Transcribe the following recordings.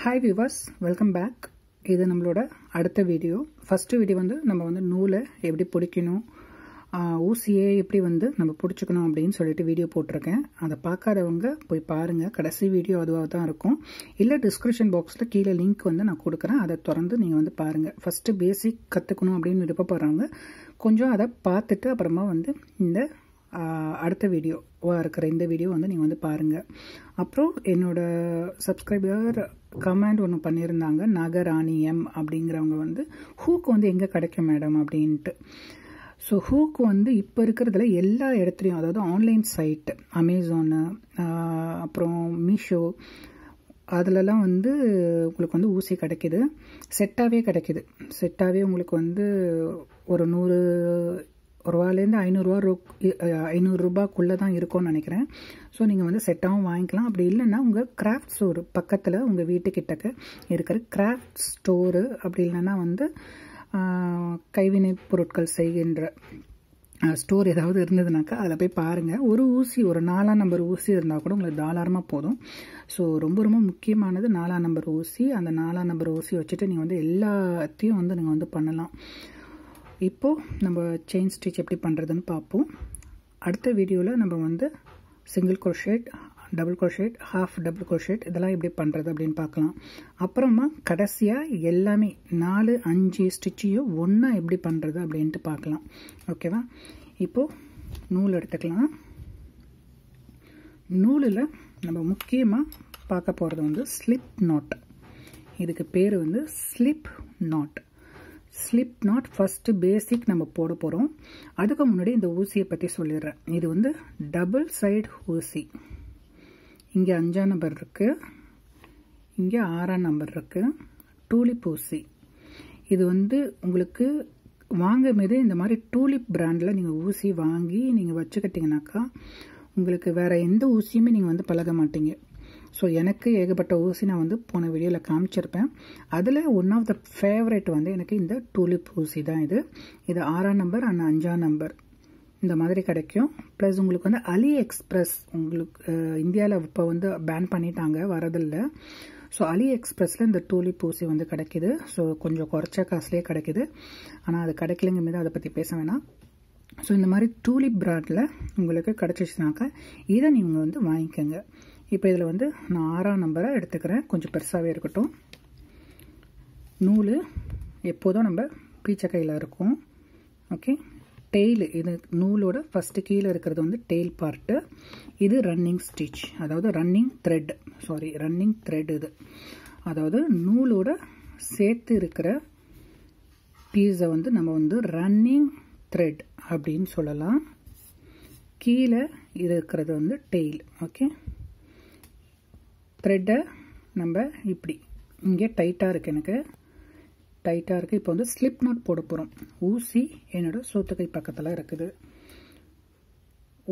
Hi viewers, welcome back. இது நம்மளோட அடுத்த வீடியோ. ஃபர்ஸ்ட் வீடியோ வந்து நம்ம வந்து நூலை எப்படி பிடிக்கணும், ஊசியை எப்படி வந்து நம்ம பிடிச்சிக்கணும் அப்படின்னு சொல்லிட்டு வீடியோ போட்டிருக்கேன். அதை பார்க்காதவங்க போய் பாருங்கள். கடைசி வீடியோ அதுவாக தான் இருக்கும். இல்லை டிஸ்கிரிப்ஷன் பாக்ஸில் கீழே லிங்க் வந்து நான் கொடுக்குறேன். அதை திறந்து நீங்கள் வந்து பாருங்கள். ஃபஸ்ட்டு பேசிக் கற்றுக்கணும் அப்படின்னு விருப்பப்படுறவங்க கொஞ்சம் அதை பார்த்துட்டு அப்புறமா வந்து இந்த அடுத்த வீடியோவாக இருக்கிற இந்த வீடியோ வந்து நீங்கள் வந்து பாருங்கள். அப்புறம் என்னோட சப்ஸ்கிரைபர் கமெண்ட் ஒன்று பண்ணியிருந்தாங்க, நாகராணி எம் அப்படிங்கிறவங்க வந்து ஹூக் வந்து எங்கே கிடைக்கும் மேடம் அப்படின்ட்டு. ஸோ ஹூக் வந்து இப்போ இருக்கிறதுல எல்லா இடத்துலையும், அதாவது ஆன்லைன் சைட்டு அமேசானு அப்புறம் மீஷோ அதிலலாம் வந்து உங்களுக்கு வந்து ஊசி கிடைக்கிது. செட்டாகவே கிடைக்கிது. செட்டாகவே உங்களுக்கு வந்து ஒரு 100 ரூபாலேருந்து 500 ரூபாய்க்குள்ளே தான் இருக்கும்னு நினைக்கிறேன். ஸோ நீங்கள் வந்து செட்டாகவும் வாங்கிக்கலாம். அப்படி இல்லைன்னா உங்கள் கிராஃப்ட் ஸ்டோரு பக்கத்தில் உங்கள் வீட்டுக்கிட்டக்க இருக்கிற கிராஃப்ட் ஸ்டோரு, அப்படி இல்லைன்னா வந்து கைவினை பொருட்கள் செய்கின்ற ஸ்டோர் ஏதாவது இருந்ததுனாக்கா அதில் போய் பாருங்கள். ஒரு ஊசி, ஒரு 4ஆம் நம்பர் ஊசி இருந்தால் கூட உங்களுக்கு தாராளமாக போதும். ஸோ ரொம்ப ரொம்ப முக்கியமானது 4ஆம் நம்பர் ஊசி. அந்த 4ஆம் நம்பர் ஊசி வச்சுட்டு நீங்கள் வந்து எல்லாத்தையும் வந்து நீங்கள் வந்து பண்ணலாம். இப்போது நம்ம செயின் ஸ்டிச் எப்படி பண்ணுறதுன்னு பார்ப்போம். அடுத்த வீடியோவில் நம்ம வந்து single crochet, double crochet, half double crochet இதெல்லாம் எப்படி பண்ணுறது அப்படின்னு பார்க்கலாம். அப்புறமா கடைசியாக எல்லாமே 4-5 ஸ்டிச்சையும் ஒன்றா எப்படி பண்ணுறது அப்படின்ட்டு பார்க்கலாம். ஓகேவா? இப்போது நூல் எடுத்துக்கலாம். நூலில் நம்ம முக்கியமாக பார்க்க போகிறது வந்து ஸ்லிப் நாட். இதுக்கு பேர் வந்து slip not. Slip not first basic நம்ம போட போகிறோம். அதுக்கு முன்னாடி இந்த ஊசியை பற்றி சொல்லிடுறேன். இது வந்து டபுள் சைடு ஊசி. இங்கே 5ஆம் நம்பர் இருக்குது, இங்கே 6ஆம் நம்பர் இருக்குது. டூலிப் ஊசி. இது வந்து உங்களுக்கு வாங்கும் போது இந்த மாதிரி டூலிப் பிராண்டில் நீங்கள் ஊசி வாங்கி நீங்கள் வச்சுக்கிட்டிங்கனாக்கா உங்களுக்கு வேறு எந்த ஊசியுமே நீங்கள் வந்து பழக மாட்டீங்க. ஸோ எனக்கு ஏகப்பட்ட ஊசி நான் வந்து போன வீடியோவில் காமிச்சிருப்பேன். அதில் ஒன் ஆஃப் த ஃபேவரட் வந்து எனக்கு இந்த டூலிப் ஊசி தான். இது 6ஆம் நம்பர் அண்ட் 5ஆம் நம்பர் இந்த மாதிரி கிடைக்கும். ப்ளஸ் உங்களுக்கு வந்து அலி எக்ஸ்பிரஸ், உங்களுக்கு இந்தியாவில் இப்போ வந்து பேன் பண்ணிட்டாங்க, வரதில்லை. ஸோ அலி எக்ஸ்பிரஸில் இந்த டூலிப் ஊசி வந்து கிடைக்கிது. ஸோ கொஞ்சம் குறைச்ச காசுலேயே கிடைக்கிது. ஆனால் அது கிடைக்கலைங்க மீது அதை பற்றி பேச வேணாம். ஸோ இந்த மாதிரி டூலிப் பிராண்டில் உங்களுக்கு கிடச்சிச்சுனாக்கா இதை நீங்கள் வந்து வாங்கிக்கோங்க. இப்போ இதில் வந்து நான் 6ஆம் நம்பரை எடுத்துக்கிறேன். கொஞ்சம் பெருசாகவே இருக்கட்டும். நூல் எப்போதும் நம்ம பீச்சை கையில் இருக்கும். ஓகே. டெய்லு, இது நூலோட ஃபஸ்ட்டு கீழே இருக்கிறது வந்து டெய்ல் பார்ட்டு. இது ரன்னிங் ஸ்டிச், அதாவது ரன்னிங் த்ரெட். இது அதாவது நூலோட சேர்த்து இருக்கிற பீஸை வந்து நம்ம வந்து ரன்னிங் த்ரெட் அப்படின்னு சொல்லலாம். கீழே இருக்கிறது வந்து டெய்ல். ஓகே. த்ரெட்டை நம்ம இப்படி இங்கே டைட்டாக இருக்குது, எனக்கு டைட்டாக இருக்குது. இப்போ வந்து ஸ்லிப் நாட் போட போகிறோம். ஊசி என்னோட சோத்துக்கை பக்கத்தில் இருக்குது.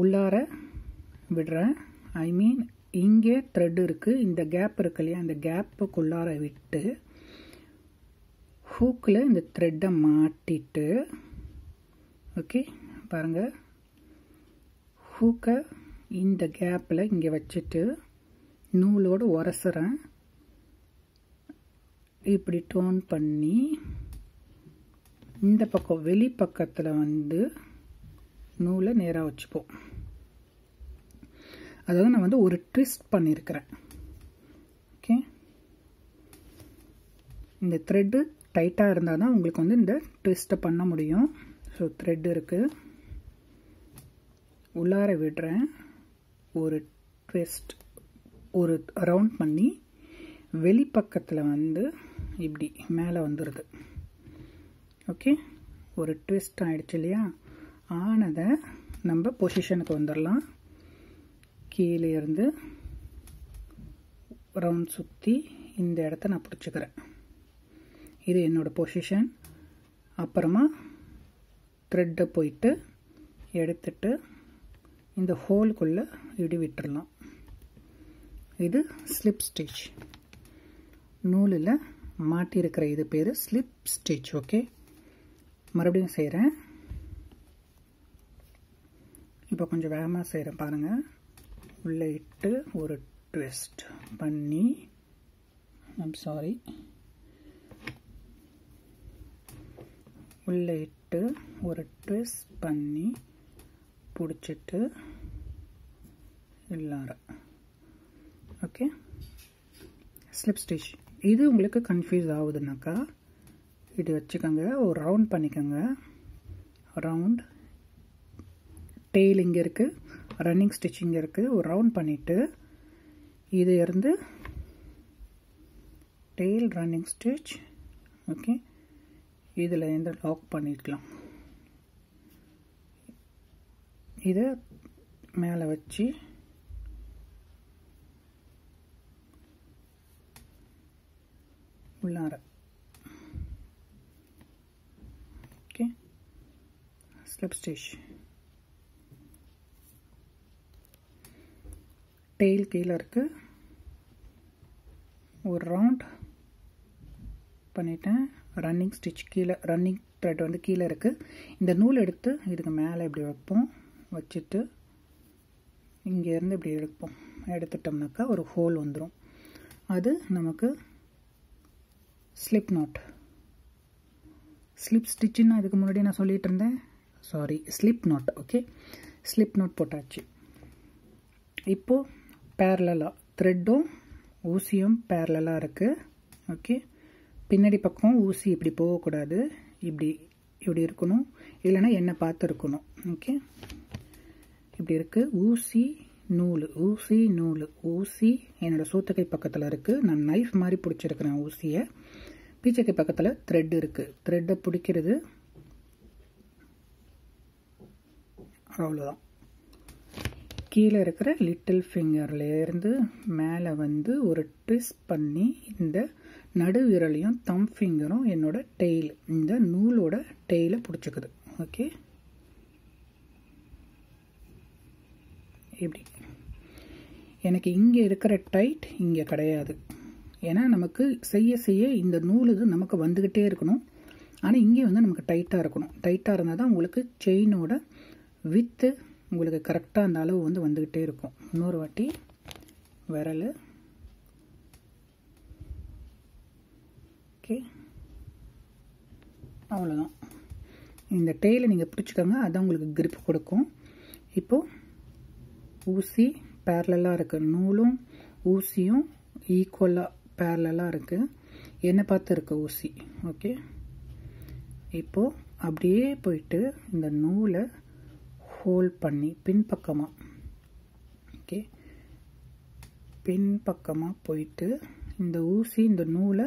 உள்ளார விடுறேன். இங்கே த்ரெட் இருக்குது. இந்த கேப் இருக்கு இல்லையா, இந்த கேப்புக்குள்ளார விட்டு ஹூக்கில் இந்த த்ரெட்டை மாட்டிட்டு, ஓகே பாருங்கள், ஹூக்கை இந்த கேப்பில் இங்கே வச்சுட்டு நூலோடு உரசுறேன். இப்படி டோன் பண்ணி இந்த பக்கம் வெளி பக்கத்தில் வந்து நூலை நேராக வச்சுப்போம். அதாவது நான் வந்து ஒரு ட்விஸ்ட் பண்ணியிருக்கிறேன். ஓகே. இந்த த்ரெட்டு டைட்டாக இருந்தால் தான் உங்களுக்கு வந்து இந்த ட்விஸ்ட்டை பண்ண முடியும். ஸோ த்ரெட் இருக்குது, உள்ளார விடுறேன். ஒரு ட்விஸ்ட், ஒரு ரவுண்ட் பண்ணி வெளிப்பக்கத்தில் வந்து இப்படி மேலே வந்துடுது. ஓகே. ஒரு ட்விஸ்ட் ஆகிடுச்சு இல்லையா? ஆனதை நம்ம பொசிஷனுக்கு வந்துடலாம். கீழே இருந்து ரவுண்ட் சுற்றி இந்த இடத்த நான் பிடிச்சிக்கிறேன். இது என்னோடய பொசிஷன். அப்புறமா த்ரெட்டை போயிட்டு எடுத்துட்டு இந்த ஹோலுக்குள்ளே இப்படி விட்டுடலாம். இது ஸ்லிப் ஸ்டிச். நூலில் மாட்டியிருக்கிற இது பேர் ஸ்லிப் ஸ்டிச். ஓகே. மறுபடியும் செய்கிறேன். இப்போ கொஞ்சம் வேகமாக செய்கிறேன் பாருங்கள். உள்ளே இட்டு ஒரு ட்விஸ்ட் பண்ணி ஐம் சாரி, உள்ளே இட்டு ஒரு ட்விஸ்ட் பண்ணி பிடிச்சிட்டு எல்லாரும். Okay, slip stitch. இது உங்களுக்கு கன்ஃபியூஸ் ஆகுதுனாக்கா இது வச்சுக்கோங்க, ஒரு ரவுண்ட் பண்ணிக்கோங்க. ரவுண்ட் டெய்ல் இங்கே இருக்குது, ரன்னிங் ஸ்டிச் இங்கே இருக்குது. ஒரு ரவுண்ட் பண்ணிவிட்டு இது இருந்து டெய்ல் ரன்னிங் ஸ்டிச். ஓகே, இதில் இருந்து லாக் பண்ணிக்கலாம். இதை மேலே வச்சு உள்ளார. Okay, slip stitch. டெய்ல் கீழே இருக்குது, ஒரு ரவுண்ட் பண்ணிட்டேன். ரன்னிங் ஸ்டிச் கீழே, ரன்னிங் த்ரெட் வந்து கீழே இருக்குது. இந்த நூல் எடுத்து இதுக்கு மேலே இப்படி வைப்போம். வச்சுட்டு இங்கேருந்து இப்படி எடுப்போம். எடுத்துட்டோம்னாக்கா ஒரு ஹோல் வந்துடும். அது நமக்கு ஸ்லிப் நாட். ஸ்லிப் ஸ்டிச்சுன்னு அதுக்கு முன்னாடி நான் சொல்லிட்டு இருந்தேன், sorry, slip not. Okay, slip not போட்டாச்சு. இப்போது பேரலாக த்ரெட்டும் ஊசியும் பேரலாக இருக்குது. ஓகே, பின்னாடி பக்கம் ஊசி இப்படி போகக்கூடாது, இப்படி இப்படி இருக்கணும், இல்லைன்னா என்னை பார்த்து இருக்கணும். ஓகே, இப்படி இருக்குது. ஊசி நூல், ஊசி நூல். ஊசி என்னோடய சூத்தக்கை பக்கத்தில் இருக்குது. நான் நைஃப் மாதிரி பிடிச்சிருக்கிறேன் ஊசியை. பீச்சக்கை பக்கத்தில் த்ரெட் இருக்குது. த்ரெட்டை பிடிக்கிறது அவ்வளோதான். கீழே இருக்கிற லிட்டில் ஃபிங்கர்லேருந்து மேலே வந்து ஒரு ட்விஸ்ட் பண்ணி இந்த நடு விரலையும் தம் ஃபிங்கரும் என்னோட டெய்ல், இந்த நூலோட டெய்லை பிடிச்சிக்குது. ஓகே, இப்படி. எனக்கு இங்கே இருக்கிற டைட் இங்கே கிடையாது. ஏன்னா நமக்கு செய்ய செய்ய இந்த நூல் இது நமக்கு வந்துக்கிட்டே இருக்கணும். ஆனால் இங்கே வந்து நமக்கு டைட்டாக இருக்கணும். டைட்டாக இருந்தால் தான் உங்களுக்கு செயினோட வித்து உங்களுக்கு கரெக்டாக அந்த அளவு வந்து வந்துக்கிட்டே இருக்கும். இன்னொரு வாட்டி விரல். ஓகே, அவ்வளோதான். இந்த டெய்லை நீங்கள் பிடிச்சிக்கோங்க, அதுதான் உங்களுக்கு கிரிப் கொடுக்கும். இப்போது ஊசி பேரலாக இருக்குது, நூலும் ஊசியும் ஈக்குவலாக பேரலாக இருக்குது. என்னை பார்த்து இருக்குது ஊசி. ஓகே, இப்போது அப்படியே போயிட்டு இந்த நூலை ஹோல்ட் பண்ணி பின்பக்கமாக, ஓகே, பின்பக்கமாக போயிட்டு இந்த ஊசி இந்த நூலை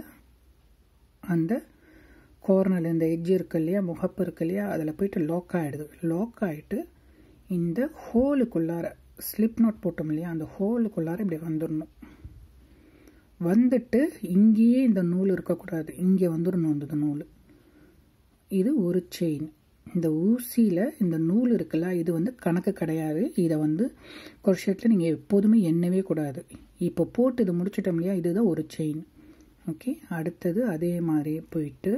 அந்த கார்னரில் இந்த எட்ஜ் இருக்கு இல்லையா, முகப்பு இருக்கு இல்லையா, அதில் போயிட்டு லாக் ஆகிடுது. லாக் ஆகிட்டு இந்த ஹோலுக்குள்ளார ஸ்லிப் நாட் போட்டோம் இல்லையா, அந்த ஹோலுக்குள்ளார இப்படி வந்துடணும். வந்துட்டு இங்கேயே இந்த நூல் இருக்கக்கூடாது, இங்கே வந்துடணும் அந்த நூல். இது ஒரு செயின். இந்த ஊசியில் இந்த நூல் இருக்குல்ல, இது வந்து கணக்கு கிடையாது. இதை வந்து குரோஷேட்டில் நீங்கள் எப்போதுமே எண்ணவே கூடாது. இப்போ போட்டு இது முடிச்சிட்டோம் இல்லையா, இதுதான் ஒரு செயின். ஓகே, அடுத்தது அதே மாதிரி போயிட்டு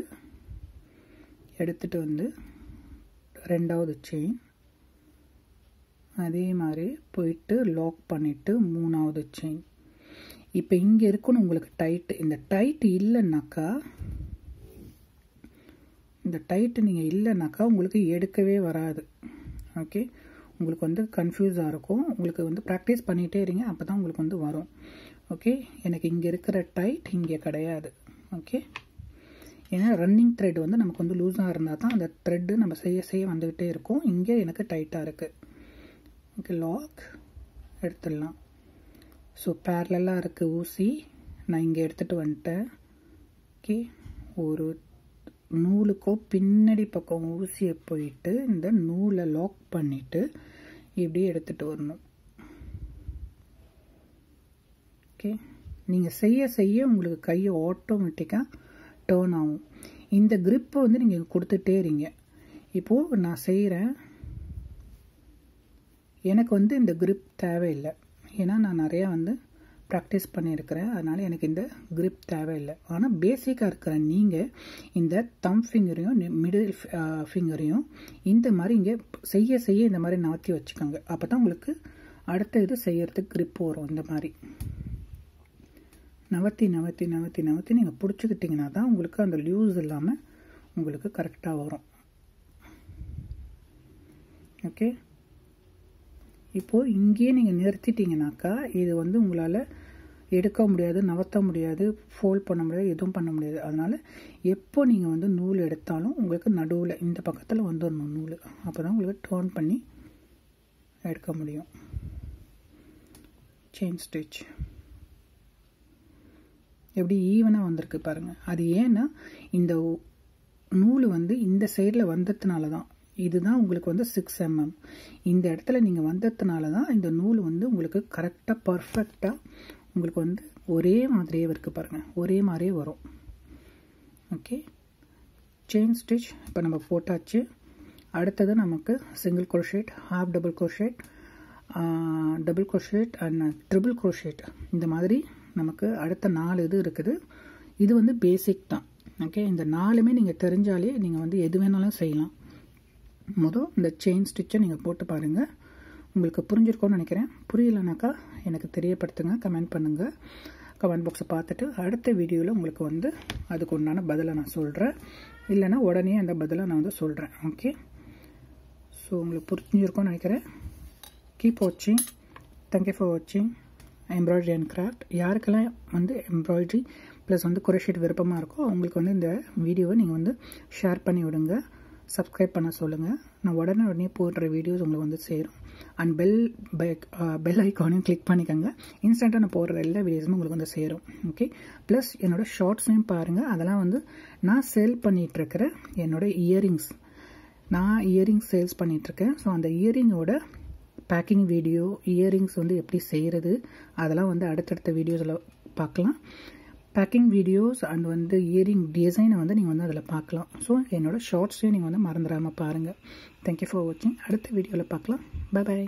எடுத்துகிட்டு வந்து ரெண்டாவது செயின், அதே மாதிரி போயிட்டு லாக் பண்ணிவிட்டு மூணாவது செயின். இப்போ இங்கே இருக்கணும் உங்களுக்கு டைட்டு. இந்த டைட் இல்லைன்னாக்கா, இந்த டைட்டு நீங்கள் இல்லைனாக்கா உங்களுக்கு எடுக்கவே வராது. ஓகே, உங்களுக்கு வந்து கன்ஃபியூஸாக இருக்கும். உங்களுக்கு வந்து ப்ராக்டிஸ் பண்ணிகிட்டே இருங்க, அப்போ தான் உங்களுக்கு வந்து வரும். ஓகே, எனக்கு இங்கே இருக்கிற டைட் இங்கே கிடையாது. ஓகே, ஏன்னா ரன்னிங் த்ரெட் வந்து நமக்கு வந்து லூஸாக இருந்தால் தான் அந்த த்ரெட்டு நம்ம செய்ய செய்ய வந்துக்கிட்டே இருக்கும். இங்கே எனக்கு டைட்டாக இருக்குது. ஓகே, லாக் எடுத்துடலாம். ஸோ பேரலாக இருக்குது ஊசி, நான் இங்கே எடுத்துகிட்டு வந்துட்டேன். ஓகே, ஒரு நூலுக்கோ பின்னாடி பக்கம் ஊசியை போயிட்டு இந்த நூலை லாக் பண்ணிவிட்டு இப்படி எடுத்துகிட்டு வரணும். ஓகே, நீங்கள் செய்ய செய்ய உங்களுக்கு கை ஆட்டோமேட்டிக்காக டேர்ன் ஆகும். இந்த கிரிப்பை வந்து நீங்கள் கொடுத்துட்டே இருங்க. இப்போது நான் செய்கிறேன், எனக்கு வந்து இந்த கிரிப் தேவையில்லை. ஏன்னா நான் நிறையா வந்து ப்ராக்டிஸ் பண்ணியிருக்கிறேன், அதனால் எனக்கு இந்த கிரிப் தேவையில்லை. ஆனால் பேசிக்காக இருக்கிற நீங்கள் இந்த தம் ஃபிங்கரையும் மிடில் ஃபிங்கரையும் இந்த மாதிரி இங்கே செய்ய செய்ய இந்த மாதிரி நாற்றி வச்சுக்கோங்க. அப்போ தான் உங்களுக்கு அடுத்த இது செய்யறதுக்கு கிரிப் வரும். இந்த மாதிரி நவத்தி நவத்தி நவத்தி நவத்தி நீங்கள் பிடிச்சிக்கிட்டிங்கன்னா தான் உங்களுக்கு அந்த லூஸ் இல்லாமல் உங்களுக்கு கரெக்டாக வரும். ஓகே, இப்போது இங்கேயே நீங்கள் நிறுத்திட்டிங்கனாக்கா இது வந்து உங்களால் எடுக்க முடியாது, நவர்த்த முடியாது, ஃபோல்ட் பண்ண முடியாது, எதுவும் பண்ண முடியாது. அதனால் எப்போ நீங்கள் வந்து நூல் எடுத்தாலும் உங்களுக்கு நடுவில் இந்த பக்கத்தில் வந்துடணும் நூல். அப்போ தான் உங்களுக்கு டர்ன் பண்ணி எடுக்க முடியும். செயின் ஸ்டிச் எப்படி ஈவனாக வந்திருக்கு பாருங்கள். அது ஏன்னா இந்த நூல் வந்து இந்த சைடில் வந்ததுனால தான். இதுதான் உங்களுக்கு வந்து 6 mm. இந்த இடத்துல நீங்கள் வந்ததுனால தான் இந்த நூல் வந்து உங்களுக்கு கரெக்டாக பர்ஃபெக்டாக உங்களுக்கு வந்து ஒரே மாதிரியே இருக்குது பாருங்கள், ஒரே மாதிரியே வரும். ஓகே, செயின் ஸ்டிச் இப்போ நம்ம போட்டாச்சு. அடுத்தது நமக்கு single crochet, half double crochet, double crochet and triple crochet, இந்த மாதிரி நமக்கு அடுத்த 4 இது இருக்குது. இது வந்து பேசிக் தான். ஓகே, இந்த 4மே நீங்கள் தெரிஞ்சாலே நீங்கள் வந்து எது வேணாலும் செய்யலாம். முதல் இந்த செயின் ஸ்டிச்சை நீங்கள் போட்டு பாருங்கள், உங்களுக்கு புரிஞ்சிருக்கோன்னு நினைக்கிறேன். புரியலைனாக்கா எனக்கு தெரியப்படுத்துங்க, கமெண்ட் பண்ணுங்கள். கமெண்ட் பாக்ஸை பார்த்துட்டு அடுத்த வீடியோவில் உங்களுக்கு வந்து அதுக்கு உண்டான பதிலை நான் சொல்கிறேன், இல்லைனா உடனே அந்த பதிலை நான் வந்து சொல்கிறேன். ஓகே, ஸோ உங்களுக்கு புரிஞ்சிருக்கோன்னு நினைக்கிறேன். கீப் வாட்சிங். தேங்க்யூ ஃபார் வாட்சிங் எம்ப்ராய்டரி அண்ட் கிராஃப்ட். யாருக்கெல்லாம் வந்து எம்ப்ராய்டரி ப்ளஸ் வந்து குரோஷேட் விருப்பமாக இருக்கோ அவங்களுக்கு வந்து இந்த வீடியோவை நீங்கள் வந்து ஷேர் பண்ணி விடுங்க, சப்ஸ்கிரைப் பண்ண சொல்லுங்கள். நான் உடனே போடுற வீடியோஸ் உங்களுக்கு வந்து சேரும். அண்ட் பெல் ஐக்கானையும் கிளிக் பண்ணிக்கோங்க. இன்ஸ்டண்ட்டாக நான் போடுற எல்லா வீடியோஸும் உங்களுக்கு வந்து சேரும். ஓகே, ப்ளஸ் என்னோடய ஷார்ட்ஸையும் பாருங்கள். அதெல்லாம் வந்து நான் சேல் பண்ணிகிட்ருக்கிற என்னோடய இயரிங்ஸ், நான் இயரிங்ஸ் சேல்ஸ் பண்ணிகிட்ருக்கேன். ஸோ அந்த இயரிங்கோட பேக்கிங் வீடியோ, இயரிங்ஸ் வந்து எப்படி செய்கிறது, அதெல்லாம் வந்து அடுத்தடுத்த வீடியோஸில் பார்க்கலாம். பேக்கிங் வீடியோஸ் அண்ட் வந்து இயரிங் டிசைனை வந்து நீங்கள் வந்து அதில் பார்க்கலாம். ஸோ என்னோடய ஷார்ட்ஸையும் நீங்கள் வந்து மறந்துடாமல் பாருங்கள். தேங்க்யூ ஃபார் வாட்சிங். அடுத்த வீடியோவில் பார்க்கலாம். Bye bye.